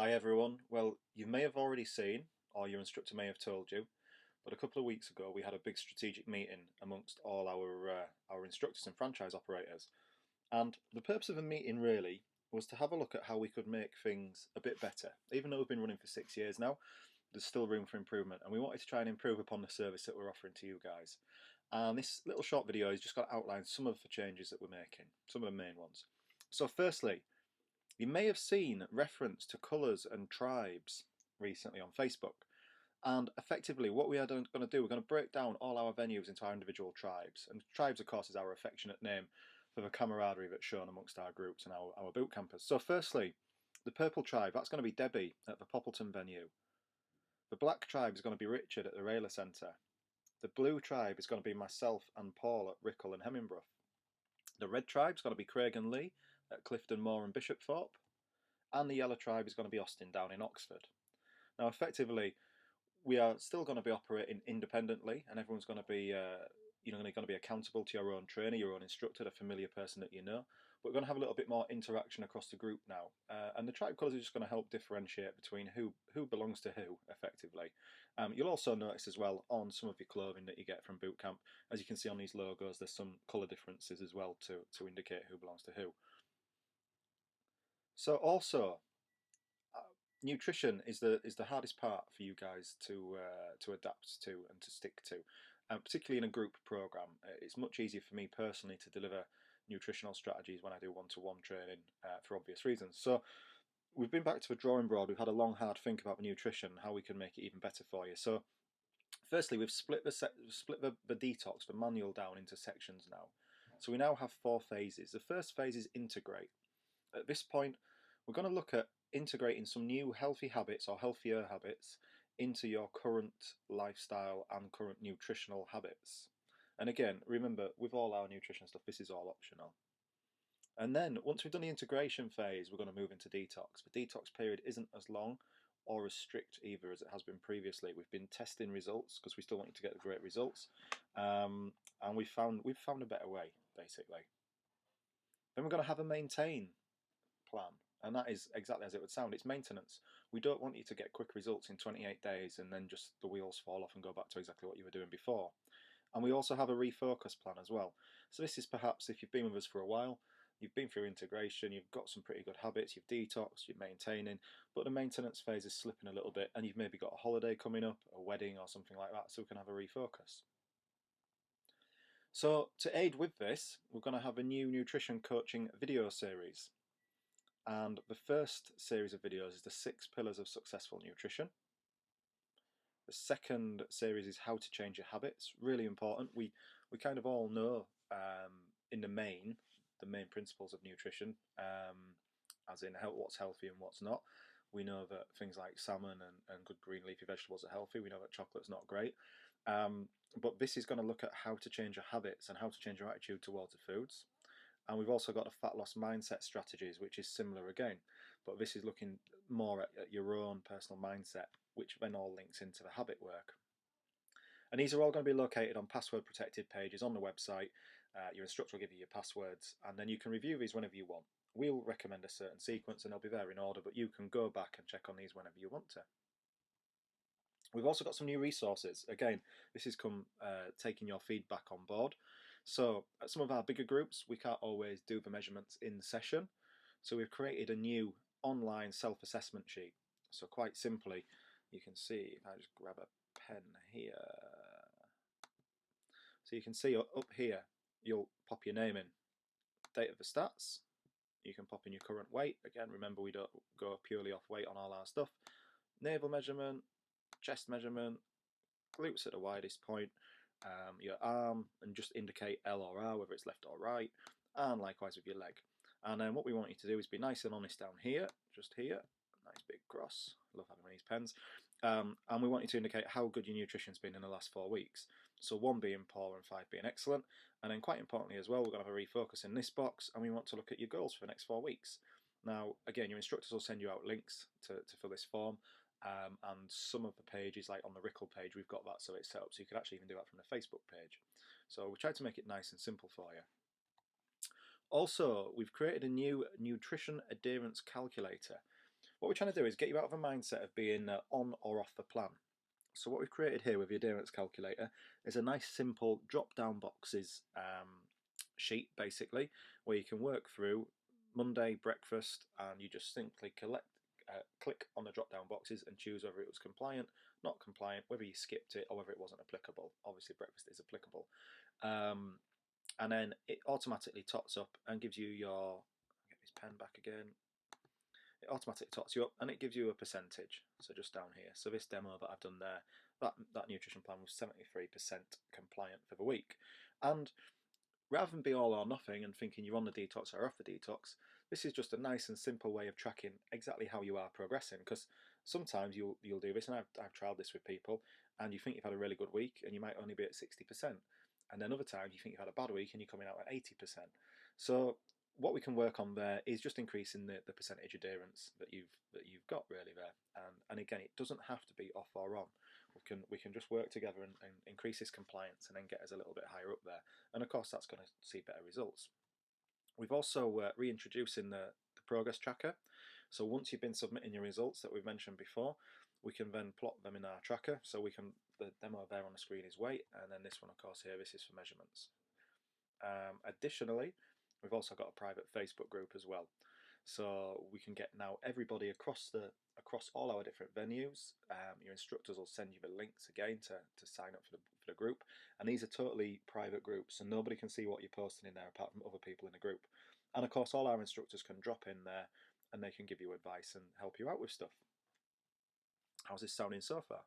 Hi everyone. Well, you may have already seen, or your instructor may have told you, but a couple of weeks ago we had a big strategic meeting amongst all our instructors and franchise operators. And the purpose of the meeting really was to have a look at how we could make things a bit better. Even though we've been running for 6 years now, there's still room for improvement, and we wanted to try and improve upon the service that we're offering to you guys. And this little short video is just going to outline some of the changes that we're making, some of the main ones. So firstly, you may have seen reference to colours and tribes recently on Facebook. And effectively, what we are going to do, we're going to break down all our venues into our individual tribes. And tribes, of course, is our affectionate name for the camaraderie that's shown amongst our groups and our boot campers. So, firstly, the purple tribe, that's going to be Debbie at the Poppleton venue. The black tribe is going to be Richard at the Rayler Centre. The blue tribe is going to be myself and Paul at Rickle and Hemmingbrough. The red tribe is going to be Craig and Lee at Clifton Moor and Bishopthorpe. And the yellow tribe is going to be Austin down in Oxford. Now, effectively, we are still going to be operating independently, and everyone's going to be, going to be accountable to your own trainer, your own instructor, the familiar person that you know. But we're going to have a little bit more interaction across the group now, and the tribe colours are just going to help differentiate between who belongs to who, effectively. You'll also notice as well on some of your clothing that you get from boot camp, as you can see on these logos, there's some colour differences as well to indicate who belongs to who. So also, nutrition is the hardest part for you guys to adapt to and to stick to, and particularly in a group program. It's much easier for me personally to deliver nutritional strategies when I do one-to-one training for obvious reasons. So we've been back to the drawing board. We've had a long, hard think about the nutrition, how we can make it even better for you. So firstly, we've split the detox, the manual, down into sections now. So we now have 4 phases. The first phase is integrate. At this point, we're going to look at integrating some new healthy habits or healthier habits into your current lifestyle and current nutritional habits. And again, remember, with all our nutrition stuff, this is all optional. And then once we've done the integration phase, we're going to move into detox. The detox period isn't as long or as strict either as it has been previously. We've been testing results because we still want you to get the great results, and we've found a better way, basically. Then we're going to have a maintain plan, and that is exactly as it would sound. It's maintenance. We don't want you to get quick results in 28 days and then just the wheels fall off and go back to exactly what you were doing before. And we also have a refocus plan as well. So this is perhaps if you've been with us for a while, you've been through integration, you've got some pretty good habits, you've detoxed, you're maintaining, but the maintenance phase is slipping a little bit, and you've maybe got a holiday coming up, a wedding or something like that, so we can have a refocus. So to aid with this, we're going to have a new nutrition coaching video series. And the first series of videos is the 6 pillars of successful nutrition. The second series is how to change your habits. Really important. We kind of all know in the main principles of nutrition, as in what's healthy and what's not. We know that things like salmon and good green leafy vegetables are healthy. We know that chocolate's not great. But this is going to look at how to change your habits and how to change your attitude towards the foods. And we've also got the fat loss mindset strategies, which is similar again, but this is looking more at your own personal mindset, which then all links into the habit work. And these are all going to be located on password protected pages on the website. Your instructor will give you your passwords, and then you can review these whenever you want. We'll recommend a certain sequence and they'll be there in order, but you can go back and check on these whenever you want to. We've also got some new resources. Again, this has come taking your feedback on board. So at some of our bigger groups, we can't always do the measurements in session. So we've created a new online self-assessment sheet. So quite simply, you can see, if I just grab a pen here. So you can see up here, you'll pop your name in, date of the stats. You can pop in your current weight. Again, remember we don't go purely off weight on all our stuff. Navel measurement, chest measurement, glutes at the widest point, your arm, and just indicate L or R, whether it's left or right, and likewise with your leg. And then what we want you to do is be nice and honest down here, just here, nice big cross, love having these pens, and we want you to indicate how good your nutrition's been in the last 4 weeks. So 1 being poor and 5 being excellent, and then quite importantly as well, we're going to have a refocus in this box, and we want to look at your goals for the next 4 weeks. Now, again, your instructors will send you out links to fill this form, and some of the pages, like on the Rickle page, we've got that so it's set up so you can actually even do that from the Facebook page. So we tried to make it nice and simple for you. Also, we've created a new nutrition adherence calculator. What we're trying to do is get you out of a mindset of being on or off the plan. So what we've created here with your adherence calculator is a nice simple drop-down boxes sheet, basically, where you can work through Monday breakfast, and you just simply click on the drop-down boxes and choose whether it was compliant, not compliant, whether you skipped it, or whether it wasn't applicable. Obviously, breakfast is applicable. And then it automatically tots up and gives you your, I'll get this pen back again, it automatically tots you up and it gives you a percentage. So just down here, so this demo that I've done there, that nutrition plan was 73% compliant for the week. And rather than be all or nothing and thinking you're on the detox or off the detox, this is just a nice and simple way of tracking exactly how you are progressing. Because sometimes you'll do this, and I've tried this with people, and you think you've had a really good week and you might only be at 60%. And then other times you think you've had a bad week and you're coming out at 80%. So what we can work on there is just increasing the percentage adherence that you've got really there. And again, it doesn't have to be off or on. We can just work together and increase this compliance and then get us a little bit higher up there. And of course, that's going to see better results. We've also reintroducing the progress tracker. So once you've been submitting your results that we've mentioned before, we can then plot them in our tracker. So we can, the demo there on the screen is weight, and then this one, of course, here, this is for measurements. Additionally, we've also got a private Facebook group as well. So we can get now everybody across all our different venues. Your instructors will send you the links again to sign up for the group, and these are totally private groups, so nobody can see what you're posting in there apart from other people in the group. And of course, all our instructors can drop in there and they can give you advice and help you out with stuff. How's this sounding so far?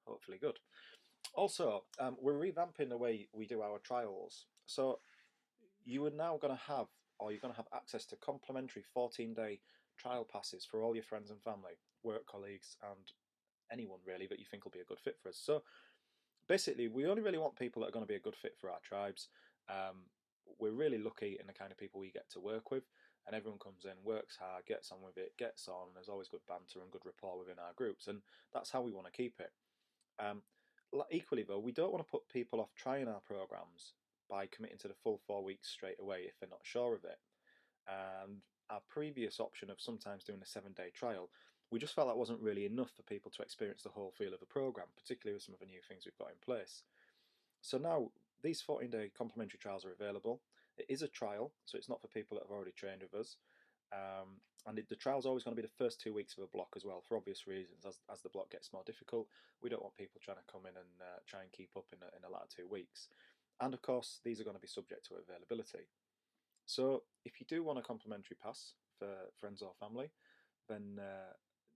Hopefully good. Also, we're revamping the way we do our trials. So you are now going to have, or you're going to have access to complimentary 14-day trial passes for all your friends and family, work colleagues, and anyone really that you think will be a good fit for us. So basically, we only really want people that are going to be a good fit for our tribes. We're really lucky in the kind of people we get to work with, and everyone comes in, works hard, gets on with it, gets on, and there's always good banter and good rapport within our groups, and that's how we want to keep it. Equally though, we don't want to put people off trying our programs by committing to the full 4 weeks straight away if they're not sure of it. And our previous option of sometimes doing a 7-day trial, we just felt that wasn't really enough for people to experience the whole feel of a program, particularly with some of the new things we've got in place. So now these 14-day complimentary trials are available. It is a trial, so it's not for people that have already trained with us. And the trial's always going to be the first 2 weeks of a block as well, for obvious reasons. As the block gets more difficult, we don't want people trying to come in and try and keep up in the latter 2 weeks. And of course, these are going to be subject to availability. So if you do want a complimentary pass for friends or family, then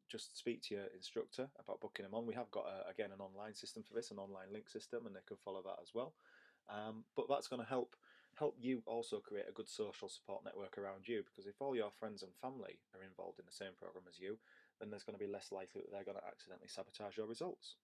just speak to your instructor about booking them on. We have got, again, an online system for this, an online link system, and they can follow that as well. But that's going to help you also create a good social support network around you, because if all your friends and family are involved in the same program as you, then there's going to be less likely that they're going to accidentally sabotage your results.